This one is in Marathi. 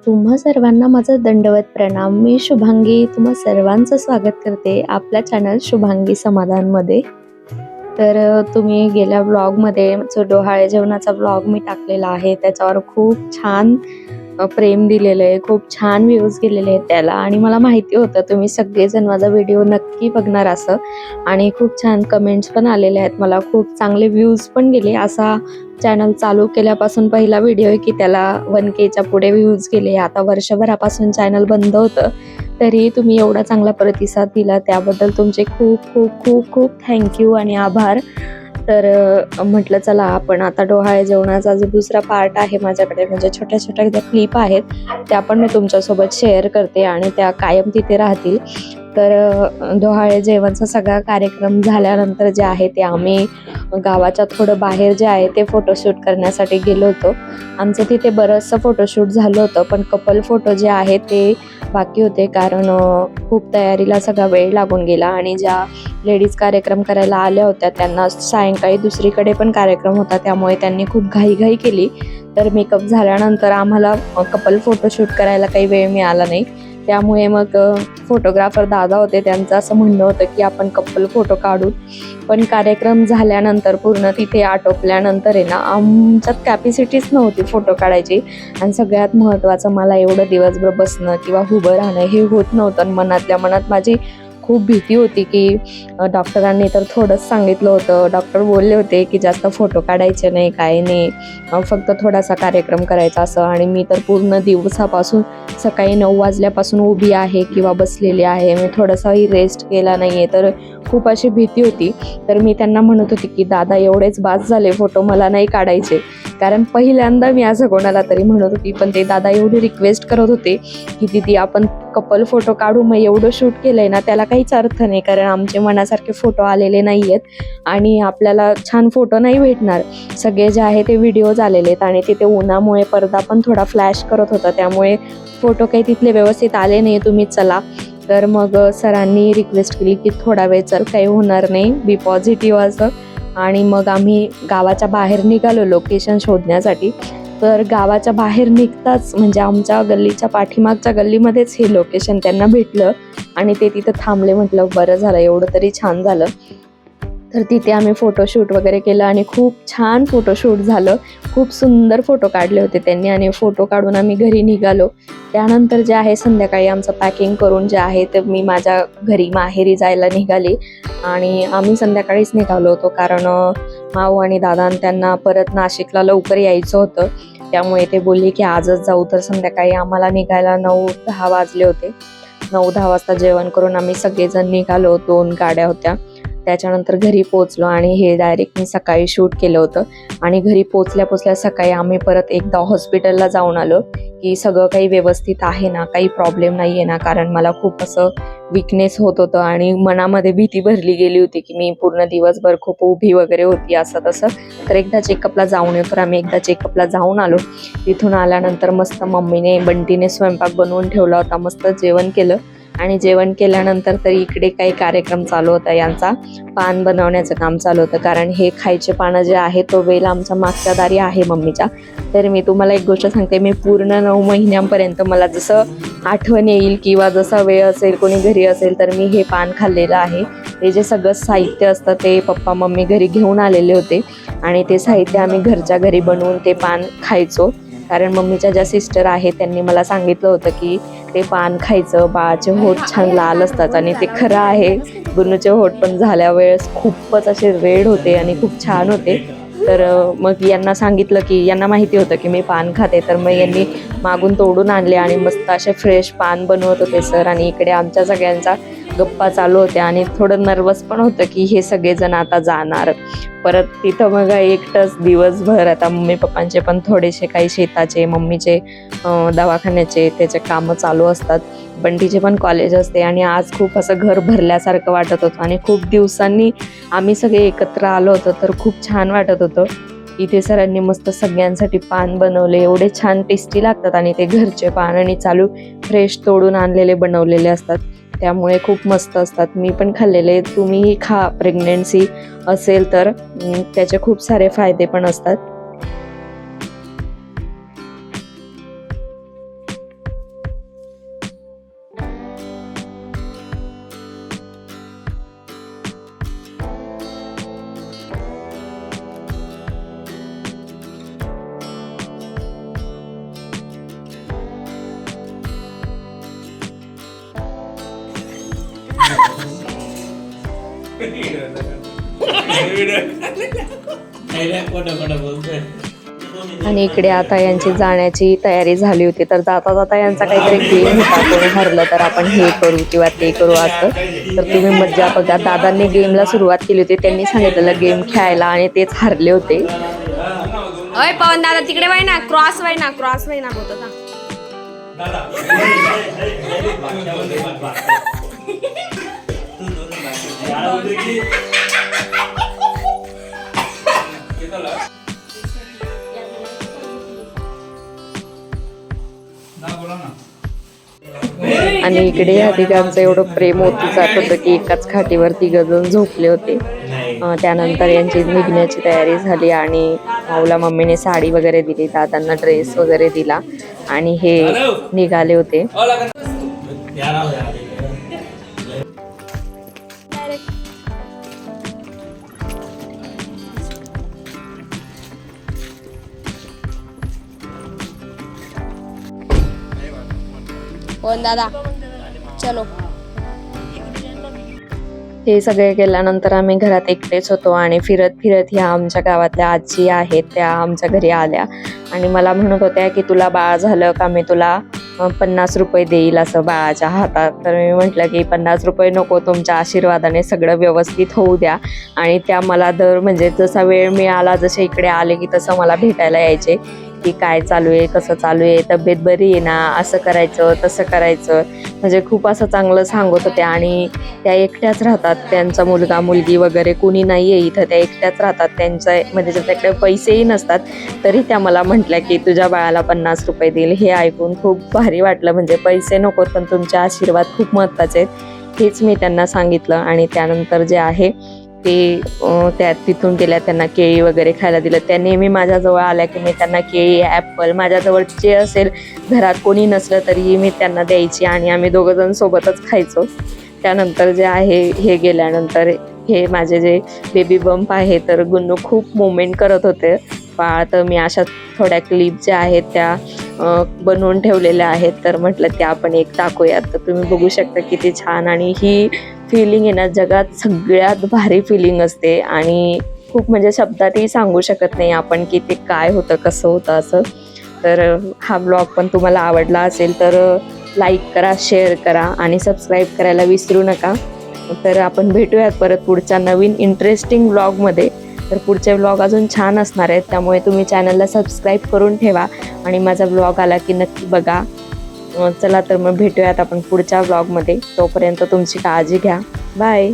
तुम्हा सर्वांना माझा दंडवत प्रणाम. मी शुभांगी तुम्हा सर्वांचं स्वागत करते आपल्या चॅनल शुभांगी समाधानमध्ये. तर तुम्ही गेल्या व्लॉगमध्ये जो डोहाळे जेवणाचा व्लॉग मी टाकलेला आहे त्याच्यावर खूप छान प्रेम दिलेलं आहे, खूप छान व्ह्यूज गेलेले आहेत त्याला. आणि मला माहिती होतं तुम्ही सगळेजण माझा व्हिडिओ नक्की बघणार असं, आणि खूप छान कमेंट्स पण आलेले आहेत, मला खूप चांगले व्ह्यूज पण गेले. असा चॅनल चालू केल्यापासून पहिला व्हिडिओ आहे की त्याला 1Kच्या पुढे व्ह्यूज गेले. आता वर्षभरापासून चॅनल बंद होतं, तरी तुम्ही एवढा चांगला प्रतिसाद दिला त्याबद्दल तुमचे खूप खूप खूप खूप थँक्यू आणि आभार. तर म्हटलं चला आपण आता डोहाळे जेवणाचा जो दुसरा पार्ट आहे माझ्याकडे, म्हणजे छोट्या छोट्या ज्या क्लिप आहेत त्या पण मी तुमच्यासोबत शेअर करते आणि त्या कायम तिथे राहतील. तर डोहाळे जेवणचा सगळा कार्यक्रम झाल्यानंतर जे आहे ते आम्ही गावाच्या थोडं बाहेर जे आहे ते फोटोशूट करण्यासाठी गेलो होतो. आमचं तिथे बरंचसं फोटोशूट झालं होतं, पण कपल फोटो जे आहे ते बाकी होते, कारण खूप तयारीला सगळा वेळ लागून गेला. आणि ज्या लेडीज कार्यक्रम करायला आल्या होत्या त्यांना सायंकाळी दुसरीकडे पण कार्यक्रम होता, त्यामुळे त्यांनी खूप घाईघाई केली. तर मेकअप झाल्यानंतर आम्हाला कपल फोटोशूट करायला काही वेळ मिळाला नाही. त्यामुळे मग फोटोग्राफर दादा होते, त्यांचं असं म्हणणं होतं की आपण कपल फोटो काढू. पण कार्यक्रम झाल्यानंतर पूर्ण तिथे आटोपल्यानंतर आहे ना, आमच्यात कॅपॅसिटीच नव्हती फोटो काढायची. आणि सगळ्यात महत्त्वाचं, मला एवढं दिवसभर बसणं किंवा उभं राहणं हे होत नव्हतं. आणि मनातल्या मनात माझी खूप भीती होती की डॉक्टरांनी तर थोडंच सांगितलं होतं, डॉक्टर बोलले होते की जास्त फोटो काढायचे नाही, काय नाही, फक्त थोडासा कार्यक्रम करायचा असं. आणि मी तर पूर्ण दिवसापासून सकाळी 9 वाजल्यापासून उभी आहे किंवा बसलेली आहे, मी थोडासाही रेस्ट केला नाही आहे. तर खूप अशी भीती होती. तर मी त्यांना म्हणत होती की दादा एवढेच बास झाले फोटो, मला नाही काढायचे. कारण पहिल्यांदा मी असं कोणाला तरी म्हणत होती, पण ते दादा एवढी रिक्वेस्ट करत होते की दीदी आपण कपल फोटो काढू. मग एवढं शूट केलंय ना त्याला काहीच अर्थ नाही, कारण आमचे मनासारखे फोटो आलेले नाही आहेत आणि आपल्याला छान फोटो नाही भेटणार. सगळे जे आहे ते व्हिडिओज आलेले आहेत आणि तिथे उन्हामुळे पडदा पण थोडा फ्लॅश करत होता, त्यामुळे फोटो काही तिथले व्यवस्थित आले नाही. तुम्ही चला. तर मग सरांनी रिक्वेस्ट केली की थोडा वेळ चल, काही होणार नाही, बी पॉझिटिव्ह असं. आणि मग आम्ही गावाच्या बाहेर निघालो लोकेशन शोधण्यासाठी. तर गावाच्या बाहेर निघताच म्हणजे आमच्या गल्लीच्या पाठीमागच्या गल्लीमध्येच हे लोकेशन त्यांना भेटलं आणि ते तिथं थांबले. म्हटलं बरं झालं, एवढं तरी छान झालं. तर तिथे आम्ही फोटोशूट वगैरे केलं आणि खूप छान फोटोशूट झालं. खूप सुंदर फोटो काढले होते त्यांनी आणि फोटो काढून आम्ही घरी निघालो. त्यानंतर जे आहे संध्याकाळी आमचं पॅकिंग करून जे आहे ते मी माझ्या घरी माहेरी जायला निघाली. आणि आम्ही संध्याकाळीच निघालो होतो, कारण माऊ आणि दादा त्यांना परत नाशिकला लवकर यायचं होतं. त्यामुळे ते बोलले की आजच जाऊ. तर संध्याकाळी आम्हाला निघायला 9-10 वाजले होते. 9-10 वाजता जेवण करून आम्ही सगळेजण निघालो. 2 गाड्या होत्या. त्याच्यानंतर घरी पोचलो आणि हे डायरेक्ट मी सकाळी शूट केलं होतं. आणि घरी पोचल्या सकाळी आम्ही परत एकदा हॉस्पिटलला जाऊन आलो की सगळं काही व्यवस्थित आहे ना, काही प्रॉब्लेम नाही आहे ना, कारण मला खूप असं विकनेस होत होतं आणि मनामध्ये भीती भरली गेली होती की मी पूर्ण दिवसभर खूप उभी वगैरे होती असं तसं. तर एकदा चेकअपला जाऊन येऊ. तर आम्ही एकदा चेकअपला जाऊन आलो. तिथून आल्यानंतर मस्त मम्मीने बंटीने स्वयंपाक बनवून ठेवला होता, मस्त जेवण केलं. आणि जेवण केल्यानंतर तर इकडे काही कार्यक्रम चालू होता, यांचा पान बनवण्याचं काम चालू होतं, कारण हे खायचे पानं जे आहे तो वेल आमच्या मागच्या दारी आहे मम्मीच्या. तर मी तुम्हाला एक गोष्ट सांगते, मी पूर्ण 9 महिन्यांपर्यंत मला जसं आठवण येईल किंवा जसा वेळ असेल, कोणी घरी असेल तर मी हे पान खाल्लेलं आहे. हे जे सगळं साहित्य असतं ते पप्पा मम्मी घरी घेऊन आलेले होते आणि ते साहित्य आम्ही घरच्या घरी बनवून ते पान खायचो. कारण मम्मीच्या ज्या सिस्टर आहेत त्यांनी मला सांगितलं होतं की ते पान खायचं, बाळाचे होठ छान लाल असतात. आणि ते खरं आहे, गुन्नूचे होठ पण झाल्या वेळेस खूपच असे रेड होते आणि खूप छान होते. तर मग यांना सांगितलं की यांना माहिती होतं की मी पान खाते, तर मग यांनी मागून तोडून आणले आणि मस्त असे फ्रेश पान बनवत होते सर. आणि इकडे आमच्या सगळ्यांचा गप्पा चालू होत्या आणि थोडं नर्वस पण होतं की हे सगळेजण आता जाणार परत तिथं. मग एकटंच दिवसभर आता मम्मी पप्पांचे पण थोडेसे काही शेताचे, मम्मीचे दवाखान्याचे त्याचे कामं चालू असतात, बंटीचे पण कॉलेज असते. आणि आज खूप असं घर भरल्यासारखं वाटत होतं आणि खूप दिवसांनी आम्ही सगळे एकत्र आलो होतो, तर खूप छान वाटत होतं. इथे सरांनी मस्त सगळ्यांसाठी पान बनवले, एवढे छान टेस्टी लागतात आणि ते घरचे पान आणि चालू फ्रेश तोडून आणलेले बनवलेले असतात, त्यामुळे खूप मस्त असतात. मी पण खाल्लेले, तुम्हीही खा. प्रेग्नेन्सी असेल तर त्याचे खूप सारे फायदे पण असतात. आणि इकडे आता यांची जाण्याची तयारी झाली होती, तर जाता जाता यांचा काहीतरी गेम होता, कोणी हरलं तर आपण हे करू किंवा ते करू असं. तर तुम्ही मज्जा बघा. दादांनी गेमला सुरुवात केली होती, त्यांनी सांगितलेलं गेम खेळायला आणि तेच हरले होते. ओय पवन दादा तिकडे वाय ना, क्रॉस वाय ना बोलतो ना. आणि इकडे या तिघांचं एवढं प्रेम होती जात होतं की एकाच खाटीवर तिघजण झोपले होते. त्यानंतर यांची निघण्याची तयारी झाली आणि माऊला मम्मीने साडी वगैरे दिली, दादांना ड्रेस वगैरे दिला आणि हे निघाले होते. पवन दादा चलो. हे सगळे केल्यानंतर आम्ही घरात एकटेच होतो आणि फिरत फिरत ह्या आमच्या गावातल्या आजी आहेत त्या आमच्या घरी आल्या आणि मला म्हणत होत्या की तुला बाळ झालं का मी तुला 50 रुपये देईल असं बाळाच्या हातात. तर मी म्हटलं की 50 रुपये नको, तुमच्या आशीर्वादाने सगळं व्यवस्थित होऊ द्या. आणि त्या मला म्हणजे जसा वेळ मिळाला, जसे इकडे आले की तसं मला भेटायला यायचे की काय चालू आहे, कसं चालू आहे, तब्येत बरी आहे ना, असं करायचं तसं करायचं, म्हणजे खूप असं चांगलं सांगत होत्या. आणि त्या एकट्याच राहतात, त्यांचा मुलगा मुलगी वगैरे कोणी नाही आहे इथं, त्या एकट्याच राहतात. त्यांच्या म्हणजे त्यांच्याकडे पैसेही नसतात, तरी त्या मला म्हटल्या की तुझ्या बाळाला 50 रुपये देईल. हे ऐकून खूप भारी वाटलं, म्हणजे पैसे नकोत पण तुमचे आशीर्वाद खूप महत्त्वाचे आहेत, हेच मी त्यांना सांगितलं. आणि त्यानंतर जे आहे ते त्या तिथून गेल्या, त्यांना केळी वगैरे खायला दिलं. त्या नेहमी माझ्याजवळ आल्या की मी त्यांना केळी, ॲपल, माझ्याजवळ जे असेल घरात कोणी नसलं तरीही मी त्यांना द्यायची आणि आम्ही दोघंजण सोबतच खायचो. त्यानंतर जे आहे हे गेल्यानंतर हे माझे जे बेबी बंप आहे, तर गुन्नू खूप मोमेंट करत होते बाळ. तर मी अशा थोड्या क्लिप ज्या आहेत त्या बनवून ठेवलेल्या आहेत, तर म्हटलं त्या आपण एक टाकूयात. तर तुम्ही बघू शकता किती छान. आणि ही फिलिंग आहे ना जगात सगळ्यात भारी फिलिंग असते आणि खूप म्हणजे शब्दातही सांगू शकत नाही आपण की ते काय होतं, कसं होतं असं. तर हा ब्लॉग पण तुम्हाला आवडला असेल तर लाईक करा, शेअर करा आणि सबस्क्राईब करायला विसरू नका. तर आपण भेटूयात परत पुढच्या नवीन इंटरेस्टिंग ब्लॉगमध्ये. तर पुढचे ब्लॉग अजून छान असणार आहेत, त्यामुळे तुम्ही चॅनलला सबस्क्राईब करून ठेवा आणि माझा ब्लॉग आला की नक्की बघा. चला तर मग भेटूयात आपण पुढच्या ब्लॉगमध्ये. तोपर्यंत तुमची काळजी घ्या. बाय.